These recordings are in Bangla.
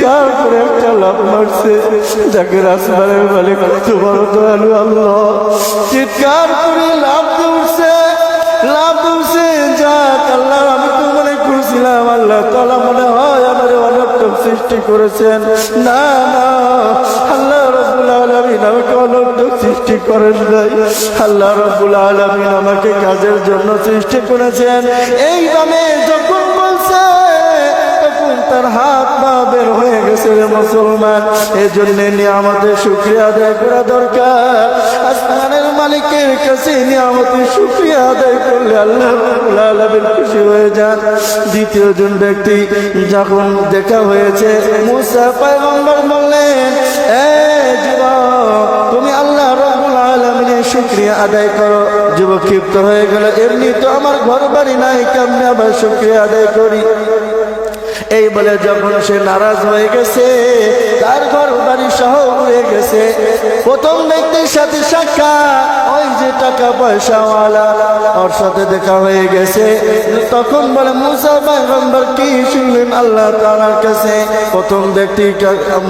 চিৎকার করে একটা লাফ মারছে। যাকে আসমানের মালিক তোমার দয়ালু আল্লাহ চিৎকার করে লাফ দিচ্ছে যাক আল্লাহ আমি তো মনে করছিলাম আল্লাহ তাআলা মনে হয় আমার অনর্থক সৃষ্টি করেছেন। না না, আল্লাহ রাব্বুল আলামিন আমাকে অনর্থক সৃষ্টি করেন নাই। আল্লাহ রাব্বুল আলামিন আমাকে কাজের জন্য সৃষ্টি করেছেন। এইভাবে যখন বলছে তখন তার হাত পা বের হয়ে গেছে রে মুসলমান। এই জন্য নিয়ামতের শুকরিয়া আদায় করা দরকার। আসমানের মালিকের কাছে নিয়ামতের শুকরিয়া আদায় করলে আল্লাহ রাব্বুল আলামিন খুশি হয়ে যান। দ্বিতীয় জন ব্যক্তি যখন দেখা হয়েছে, মুসা পয়গম্বর বললেন, এ যুবক তুমি আল্লাহ রাব্বুল আলামিনের শুকরিয়া আদায় করো। যুবক ক্ষিপ্ত হয়ে গেল, এমনি তো আমার ঘর বাড়ি নাই, কেমনে আবার শুকরিয়া আদায় করি? এই বলে যখন সে নারাজ হয়ে গেছে, তার ঘর বাড়ি সহ উড়ে গেছে। প্রথম ব্যক্তির সাথে সাক্ষাৎ, ওই যে টাকা পয়সাওয়ালা, ওর সাথে দেখা হয়ে গেছে। তখন বলে মুসা পয়গম্বর কি শুনলেন আল্লাহ তাআলার কাছে? প্রথম ব্যক্তি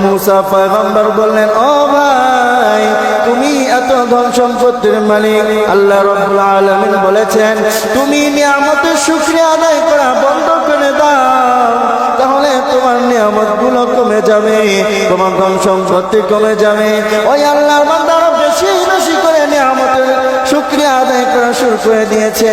মুসা পয়গম্বর বললেন, ও ভাই তুমি এত ধন সম্পত্তির মালিক, আল্লাহ রাব্বুল আলামিন বলেছেন তুমি নিয়ামতের শুকরিয়া আদায় করা বন্ধ করে দাও, তাহলে তোমার নিয়ামত গুলো কমে যাবে, তোমার ধন সম্পত্তি কমে যাবে। ওই আল্লাহর বান্দারা বেশি বেশি করে নিয়ামতের শুকরিয়া আদায় করা শুরু করে দিয়েছে।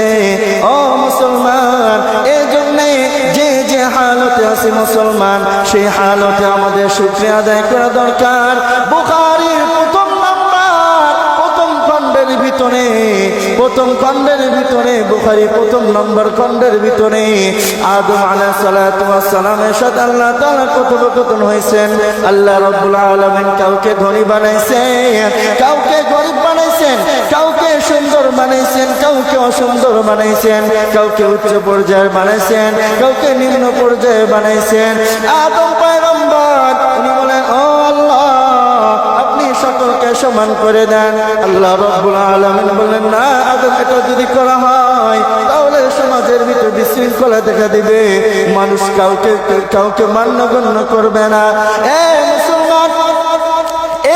ও মুসলমান, এই জন্যে যে যে হালতে আছে মুসলমান, সেই হালতে আমাদের শুকরিয়া আদায় করা দরকার। বুখারীর প্রথম খণ্ডের ভিতরে বুখারী প্রথম নম্বর খণ্ডের ভিতরে আদম আলাইহিস সালাতু ওয়াস সালামের সাথে আল্লাহ তাআলা কথোপকথন হয়েছেন। আল্লাহ রাব্বুল আলামিন কাউকে ধনী বানাইছেন, কাউকে গরীব বানাইছেন, কাউকে সুন্দর বানাইছেন, কাউকে অসুন্দর বানাইছেন, কাউকে উচ্চ পর্যায়ে বানাইছেন, কাউকে নিম্ন পর্যায়ে বানাইছেন। আদম পয়গম্বর উনি বলেন, ও আল্লাহ আপনি সকলকে সমান করে দেন। আল্লাহ রাব্বুল আলামিন বললেন, না আদম, এটা যদি করা হয় তাহলে সমাজের ভিতরে বিশৃঙ্খলা দেখা দিবে, মানুষ কাউকে মান্যগণ্য করবে না। এ মুসলমান,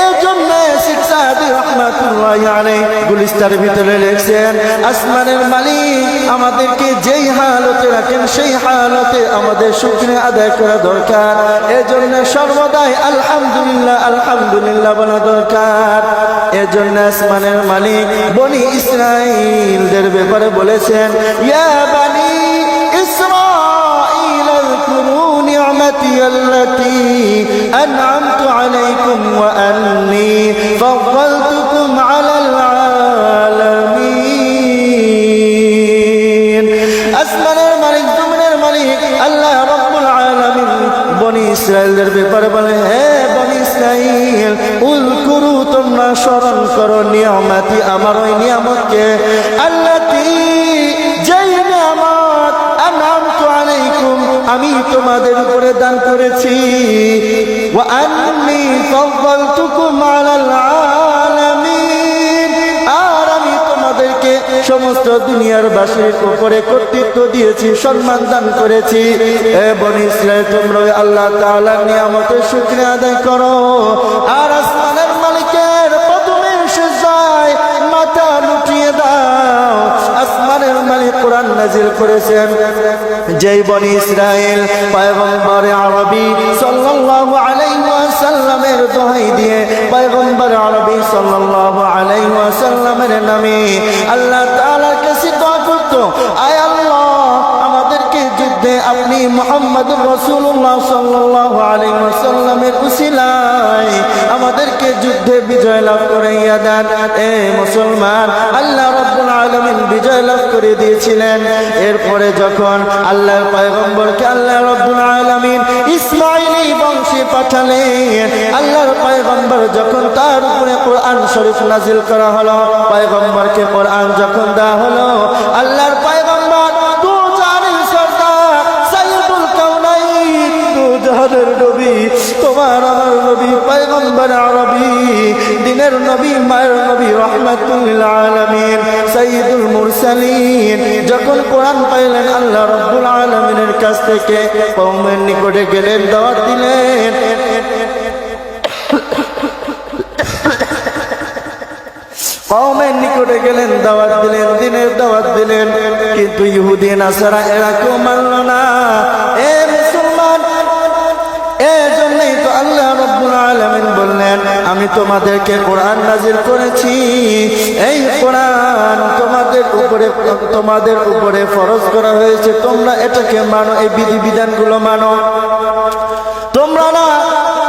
এই জন্য সিকসাদি রাহমাতুল্লাহি আলাইহি গুলিস্তার ভিতরে লিখছেন, আসমানের মালিক আমাদেরকে যেই হালতে রাখেন সেই হালতে আমাদের শুকরিয়া আদায় করা দরকার। এই জন্য সর্বদাই আলহামদুলিল্লাহ আলহামদুলিল্লাহ বলা দরকার। এই জন্য আসমানের মালিক বনি ইসরাঈলদের ব্যাপারে বলেছেন, ইয়া বানি ইসরাঈল আযকুরু নি'মাতি আল্লাতী আন'আমতু আলাইকুম ওয়া আন্নী ফাদ্দালতুকুম আলাল আলামিন। আসমানের মালিক জমিনের মালিক আল্লাহ রাব্বুল আলামিন বনি ইসরাঈলদের ব্যাপারে বলে, হে বনি ইসরাঈল উযকুরু তোমরা স্মরণ করো নিয়ামতি আমার ওই নিয়ামতকে, আল্লাতী যেই নিয়ামত আন'আমতু আলাইকুম আমি তোমাদের উপরে দান করেছি, ওয়া আন্নী ফাদ্দালতুকুম আলাল আলামিন আর আমি তোমাদেরকে সমস্ত দুনিয়ার বাসীর উপরে কর্তৃত্ব দিয়েছি, সম্মান দান করেছি। এ বনি ইসরাঈল তোমরা আল্লাহ তাআলার নিয়ামতের শুকরিয়া আদায় করো। আর আসমানের মালিকের প্রথমে সিজদায় মাথা লুটিয়ে দাও। আসমানের মালিক কোরআন নাজিল করেছেন, যেই বনি ইসরাঈল পয়গম্বর আরবি সাল্লাল্লাহু আলাইহি ওয়াসাল্লামের দোহাই দিয়ে পয়গম্বর আরবি সাল্লাল্লাহু আলাইহি ওয়াসাল্লামের নামে আল্লাহ তাআলার কাছে দোয়া করত, আয় আল্লাহ আমাদেরকে যুদ্ধে আপনি মুহাম্মদুর রাসূলুল্লাহ সাল্লাল্লাহু আলাইহি ওয়াসাল্লামের উসিলায় আমাদেরকে যুদ্ধে বিজয় লাভ করাইয়া দেন। এ মুসলমান, আল্লাহ রাব্বুল আলামিন বিজয় লাভ করে দিয়েছিলেন। এরপরে যখন আল্লাহর পয়গম্বরকে আল্লাহ রাব্বুল আলামিন ইসমাঈলী বংশে পাঠালেন, আল্লাহর পয়গম্বর যখন তার উপরে কোরআন শরীফ নাজিল করা হলো, পয়গম্বরকে কোরআন যখন দেওয়া হলো, আল্লাহর পয়গম্বর দু জাহানের সরদার সাইয়্যিদুল কাউনাইন, দু জাহানের নবী তোমার আমার নবী পয়গম্বর আরবী দিনের নবী মায়ের নবী রাহমাতুল লিল আলামিন সাইয়্যিদুল মুরসালিন যখন কোরআন পাইলেন আল্লাহ রাব্বুল আলামিনের কাছ থেকে কওমের নিকটে গেলেন দাওয়াত দিলেন কওমের নিকটে গেলেন দাওয়াত দিলেন দিনের দাওয়াত দিলেন কিন্তু ইহুদি নাসারা এরা কেউ মানল না এ মুসলমান এজন্যই তো আল্লাহ রাব্বুল আলামিন বললেন আমি তোমাদেরকে কোরআন নাজিল করেছি এই কোরআন তোমাদের উপরে ফরজ করা হয়েছে তোমরা এটাকে মানো এই বিধিবিধানগুলো মানো তোমরা না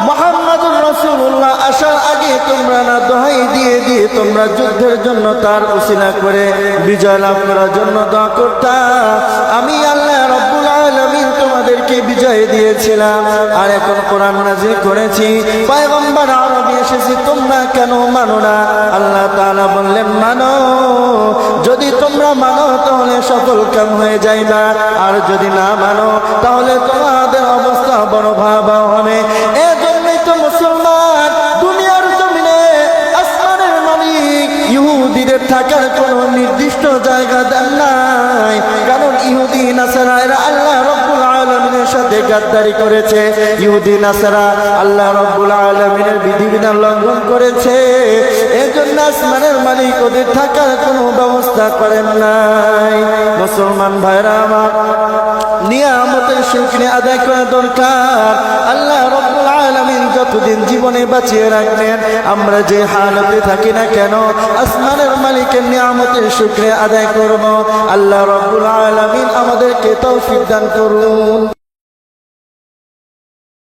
মুহাম্মদুর রাসূলুল্লাহ আসার আগে তোমরা না দোহাই দিয়ে দিয়ে তোমরা যুদ্ধের জন্য তার উসিলা করে বিজয় লাভ করার জন্য দোয়া করতা আমি আল্লাহ রাব্বুল আলামিন তোমাদেরকে বিজয় দিয়েছিলাম আর এখন কোরআন নাযিল করেছি পয়গম্বর আরবী এসেছি তোমরা কেন মানো না আল্লাহ তাআলা বললেন মানো যদি তোমরা মানো তাহলে সফল কাম হয়ে যাইবা আর যদি না মানো তাহলে তোমাদের অবস্থা বড় ভয়াবহ হবে এজন্যই তো মুসলমান দুনিয়ার জমিনে আসমানের মালিক ইহুদিদের থাকার কোনো নির্দিষ্ট জায়গা দেন নাই কারণ ইহুদি নাসারা এরা আল্লাহ রাব্বুল আলামিনের সাথে গাদ্দারি করেছে ইহুদি নাসারা আল্লাহ রাব্বুল আলামিনের বিধিবিধান লঙ্ঘন করেছে এজন্য আসমানের মালিক ওদের থাকার কোনো ব্যবস্থা করেন নাই মুসলমান ভাইরা আমার নিয়ামতের শুকরিয়া আদায় করা দরকার আল্লাহ রাব্বুল আলামিন যতদিন জীবনে বাঁচিয়ে রাখবেন আমরা যে হালতে থাকি না কেন আসমানের মালিকের নিয়ামতের শুকরিয়া আদায় করব আল্লাহ রাব্বুল আলামিন আমাদেরকে তৌফিক দান করুন।